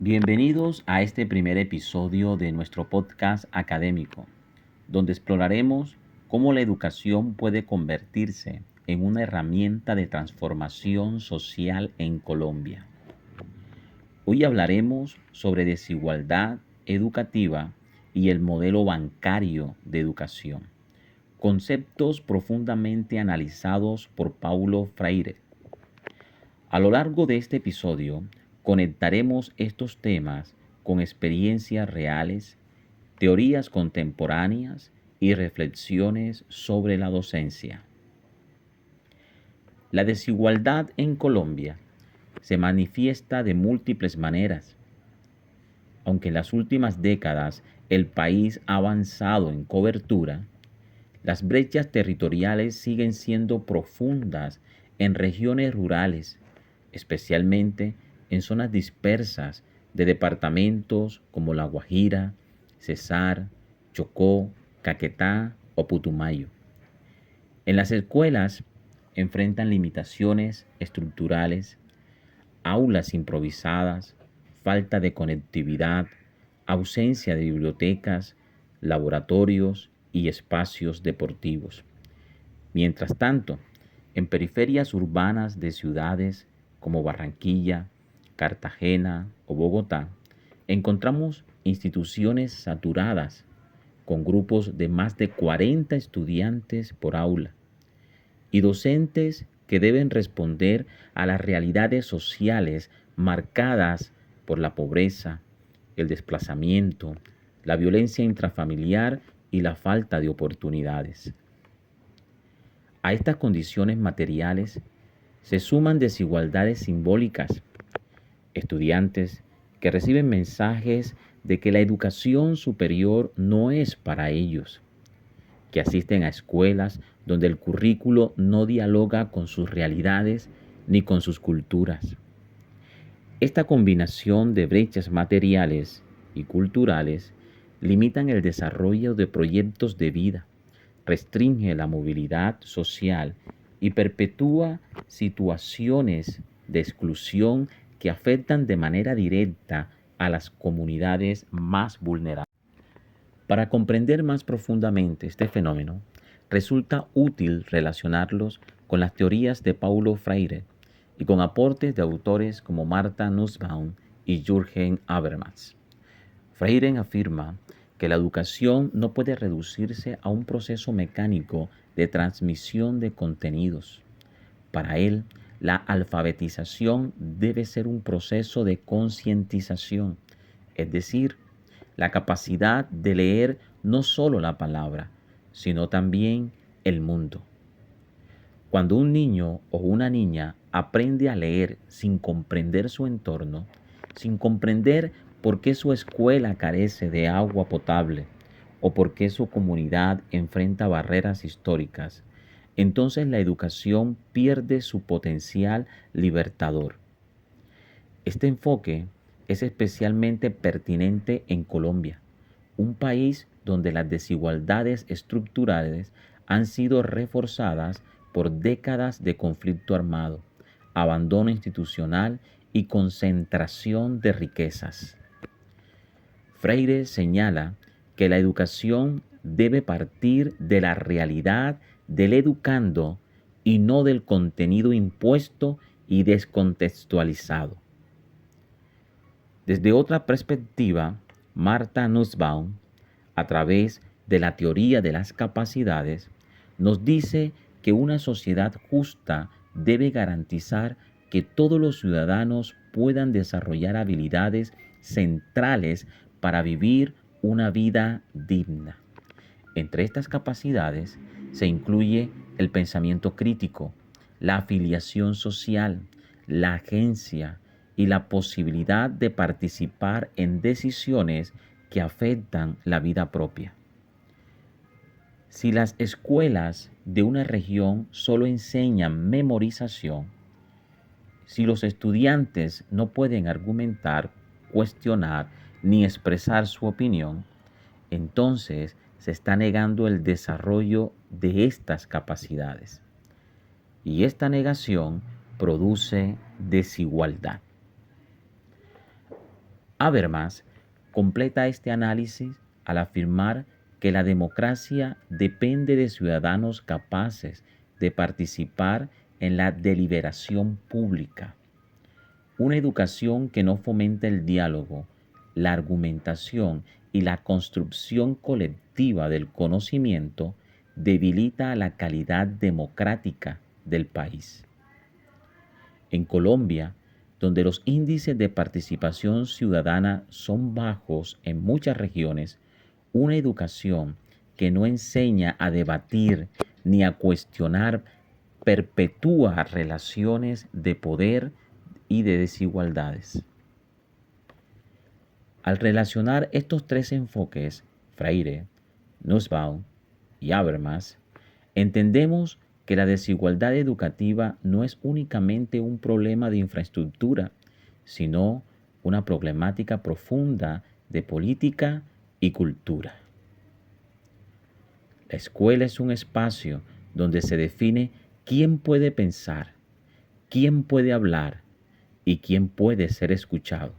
Bienvenidos a este primer episodio de nuestro podcast académico, donde exploraremos cómo la educación puede convertirse en una herramienta de transformación social en Colombia. Hoy hablaremos sobre desigualdad educativa y el modelo bancario de educación, conceptos profundamente analizados por Paulo Freire. A lo largo de este episodio, conectaremos estos temas con experiencias reales, teorías contemporáneas y reflexiones sobre la docencia. La desigualdad en Colombia se manifiesta de múltiples maneras. Aunque en las últimas décadas el país ha avanzado en cobertura, las brechas territoriales siguen siendo profundas en regiones rurales, especialmente en zonas dispersas de departamentos como La Guajira, Cesar, Chocó, Caquetá o Putumayo. En las escuelas enfrentan limitaciones estructurales, aulas improvisadas, falta de conectividad, ausencia de bibliotecas, laboratorios y espacios deportivos. Mientras tanto, en periferias urbanas de ciudades como Barranquilla, Cartagena o Bogotá, encontramos instituciones saturadas con grupos de más de 40 estudiantes por aula y docentes que deben responder a las realidades sociales marcadas por la pobreza, el desplazamiento, la violencia intrafamiliar y la falta de oportunidades. A estas condiciones materiales se suman desigualdades simbólicas, estudiantes que reciben mensajes de que la educación superior no es para ellos, que asisten a escuelas donde el currículo no dialoga con sus realidades ni con sus culturas. Esta combinación de brechas materiales y culturales limitan el desarrollo de proyectos de vida, restringe la movilidad social y perpetúa situaciones de exclusión que afectan de manera directa a las comunidades más vulnerables. Para comprender más profundamente este fenómeno, resulta útil relacionarlos con las teorías de Paulo Freire y con aportes de autores como Martha Nussbaum y Jürgen Habermas. Freire afirma que la educación no puede reducirse a un proceso mecánico de transmisión de contenidos. Para él, la alfabetización debe ser un proceso de concientización, es decir, la capacidad de leer no solo la palabra, sino también el mundo. Cuando un niño o una niña aprende a leer sin comprender su entorno, sin comprender por qué su escuela carece de agua potable o por qué su comunidad enfrenta barreras históricas, entonces la educación pierde su potencial libertador. Este enfoque es especialmente pertinente en Colombia, un país donde las desigualdades estructurales han sido reforzadas por décadas de conflicto armado, abandono institucional y concentración de riquezas. Freire señala que la educación debe partir de la realidad del educando y no del contenido impuesto y descontextualizado. Desde otra perspectiva, Martha Nussbaum, a través de la teoría de las capacidades, nos dice que una sociedad justa debe garantizar que todos los ciudadanos puedan desarrollar habilidades centrales para vivir una vida digna. Entre estas capacidades se incluye el pensamiento crítico, la afiliación social, la agencia y la posibilidad de participar en decisiones que afectan la vida propia. Si las escuelas de una región solo enseñan memorización, si los estudiantes no pueden argumentar, cuestionar ni expresar su opinión, entonces se está negando el desarrollo de estas capacidades. Y esta negación produce desigualdad. Habermas completa este análisis al afirmar que la democracia depende de ciudadanos capaces de participar en la deliberación pública. Una educación que no fomenta el diálogo, la argumentación y la construcción colectiva del conocimiento debilita la calidad democrática del país. En Colombia, donde los índices de participación ciudadana son bajos en muchas regiones, una educación que no enseña a debatir ni a cuestionar perpetúa relaciones de poder y de desigualdades. Al relacionar estos tres enfoques, Freire, Nussbaum y Habermas, entendemos que la desigualdad educativa no es únicamente un problema de infraestructura, sino una problemática profunda de política y cultura. La escuela es un espacio donde se define quién puede pensar, quién puede hablar y quién puede ser escuchado.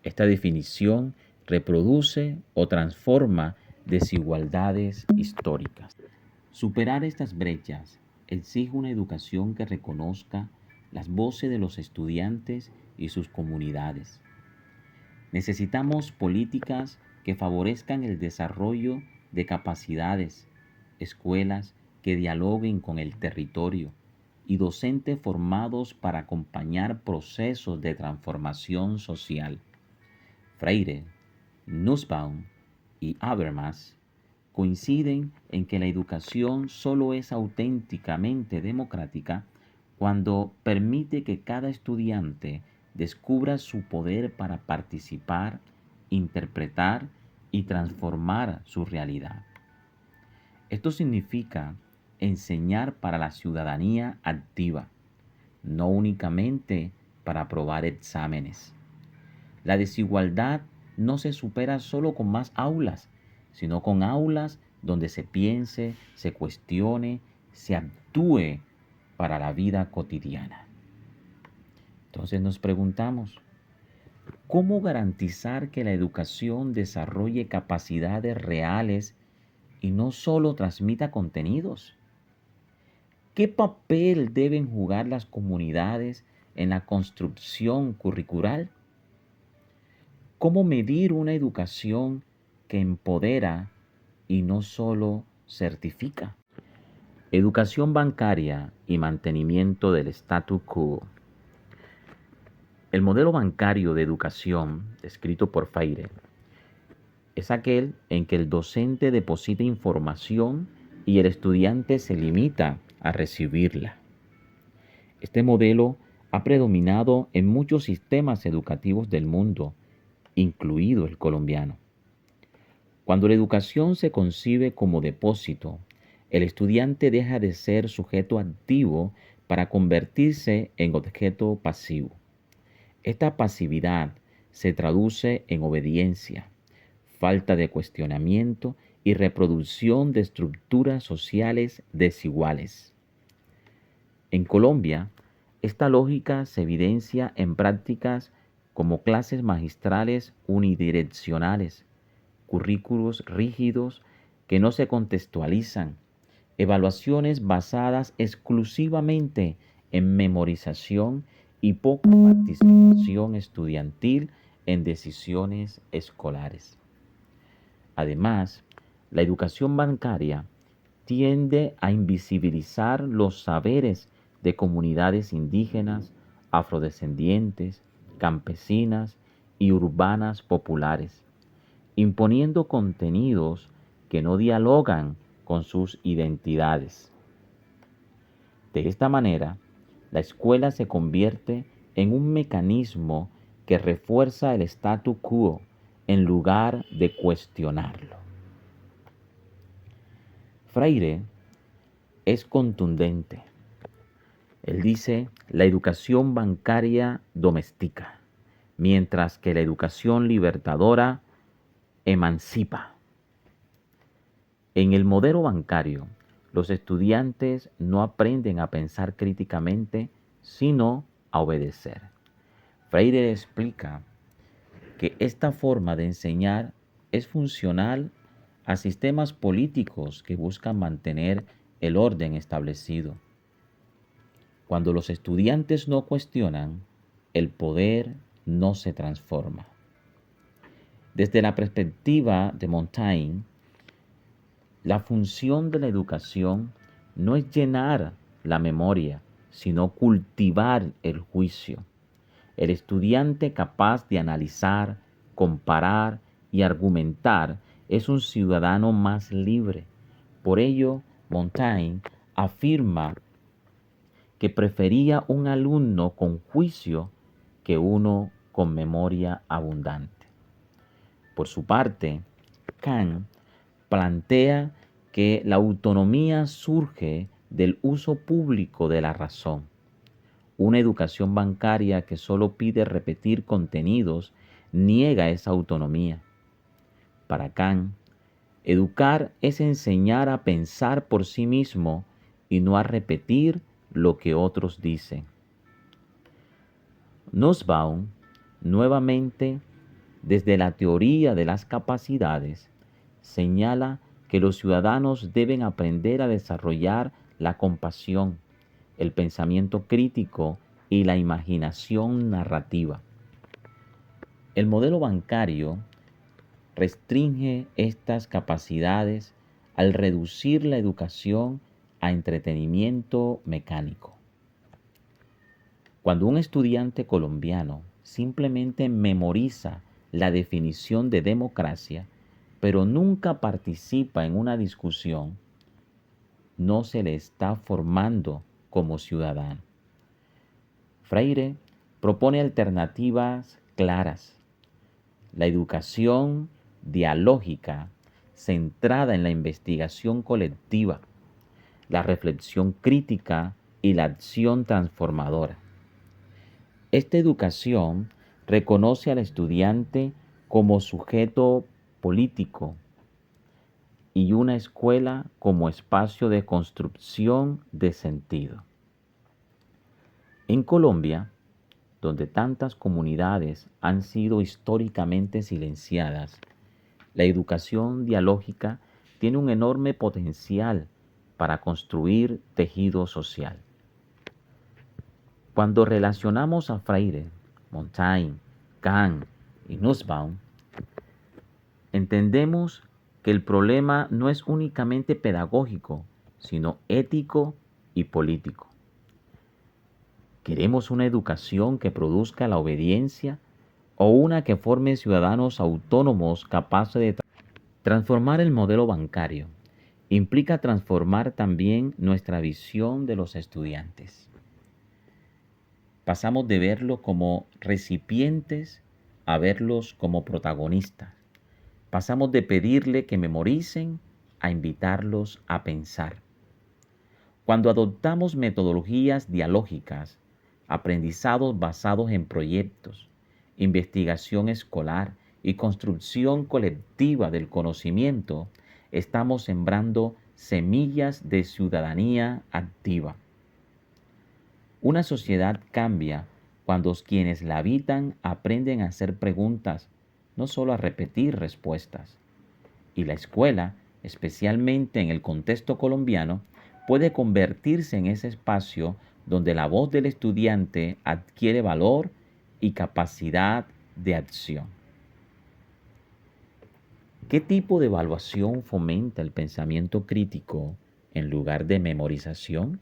Esta definición reproduce o transforma desigualdades históricas. Superar estas brechas exige una educación que reconozca las voces de los estudiantes y sus comunidades. Necesitamos políticas que favorezcan el desarrollo de capacidades, escuelas que dialoguen con el territorio y docentes formados para acompañar procesos de transformación social. Freire, Nussbaum y Habermas coinciden en que la educación solo es auténticamente democrática cuando permite que cada estudiante descubra su poder para participar, interpretar y transformar su realidad. Esto significa enseñar para la ciudadanía activa, no únicamente para aprobar exámenes. La desigualdad no se supera solo con más aulas, sino con aulas donde se piense, se cuestione, se actúe para la vida cotidiana. Entonces nos preguntamos, ¿cómo garantizar que la educación desarrolle capacidades reales y no solo transmita contenidos? ¿Qué papel deben jugar las comunidades en la construcción curricular? ¿Cómo medir una educación que empodera y no solo certifica? Educación bancaria y mantenimiento del statu quo. El modelo bancario de educación, descrito por Freire, es aquel en que el docente deposita información y el estudiante se limita a recibirla. Este modelo ha predominado en muchos sistemas educativos del mundo, incluido el colombiano. Cuando la educación se concibe como depósito, el estudiante deja de ser sujeto activo para convertirse en objeto pasivo. Esta pasividad se traduce en obediencia, falta de cuestionamiento y reproducción de estructuras sociales desiguales. En Colombia, esta lógica se evidencia en prácticas como clases magistrales unidireccionales, currículos rígidos que no se contextualizan, evaluaciones basadas exclusivamente en memorización y poca participación estudiantil en decisiones escolares. Además, la educación bancaria tiende a invisibilizar los saberes de comunidades indígenas, afrodescendientes, campesinas y urbanas populares, imponiendo contenidos que no dialogan con sus identidades. De esta manera, la escuela se convierte en un mecanismo que refuerza el statu quo en lugar de cuestionarlo. Freire es contundente. Él dice, la educación bancaria domestica, mientras que la educación libertadora emancipa. En el modelo bancario, los estudiantes no aprenden a pensar críticamente, sino a obedecer. Freire explica que esta forma de enseñar es funcional a sistemas políticos que buscan mantener el orden establecido. Cuando los estudiantes no cuestionan, el poder no se transforma. Desde la perspectiva de Montaigne, la función de la educación no es llenar la memoria, sino cultivar el juicio. El estudiante capaz de analizar, comparar y argumentar es un ciudadano más libre. Por ello, Montaigne afirma que prefería un alumno con juicio que uno con memoria abundante. Por su parte, Kant plantea que la autonomía surge del uso público de la razón. Una educación bancaria que solo pide repetir contenidos niega esa autonomía. Para Kant, educar es enseñar a pensar por sí mismo y no a repetir lo que otros dicen. Nussbaum, nuevamente, desde la teoría de las capacidades, señala que los ciudadanos deben aprender a desarrollar la compasión, el pensamiento crítico y la imaginación narrativa. El modelo bancario restringe estas capacidades al reducir la educación a entretenimiento mecánico. Cuando un estudiante colombiano simplemente memoriza la definición de democracia, pero nunca participa en una discusión, no se le está formando como ciudadano. Freire propone alternativas claras. La educación dialógica centrada en la investigación colectiva, la reflexión crítica y la acción transformadora. Esta educación reconoce al estudiante como sujeto político y una escuela como espacio de construcción de sentido. En Colombia, donde tantas comunidades han sido históricamente silenciadas, la educación dialógica tiene un enorme potencial para construir tejido social. Cuando relacionamos a Freire, Montaigne, Kant y Nussbaum, entendemos que el problema no es únicamente pedagógico, sino ético y político. ¿Queremos una educación que produzca la obediencia o una que forme ciudadanos autónomos capaces de transformar el modelo bancario? Implica transformar también nuestra visión de los estudiantes. Pasamos de verlos como recipientes a verlos como protagonistas. Pasamos de pedirle que memoricen a invitarlos a pensar. Cuando adoptamos metodologías dialógicas, aprendizados basados en proyectos, investigación escolar y construcción colectiva del conocimiento, estamos sembrando semillas de ciudadanía activa. Una sociedad cambia cuando quienes la habitan aprenden a hacer preguntas, no solo a repetir respuestas. Y la escuela, especialmente en el contexto colombiano, puede convertirse en ese espacio donde la voz del estudiante adquiere valor y capacidad de acción. ¿Qué tipo de evaluación fomenta el pensamiento crítico en lugar de memorización?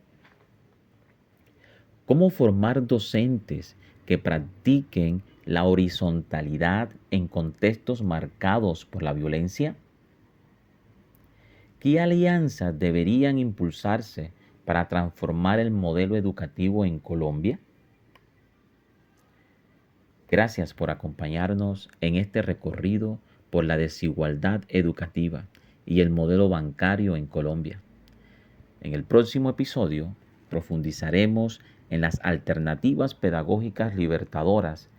¿Cómo formar docentes que practiquen la horizontalidad en contextos marcados por la violencia? ¿Qué alianzas deberían impulsarse para transformar el modelo educativo en Colombia? Gracias por acompañarnos en este recorrido por la desigualdad educativa y el modelo bancario en Colombia. En el próximo episodio profundizaremos en las alternativas pedagógicas libertadoras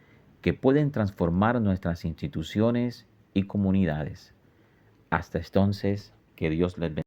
que pueden transformar nuestras instituciones y comunidades. Hasta entonces, que Dios les bendiga.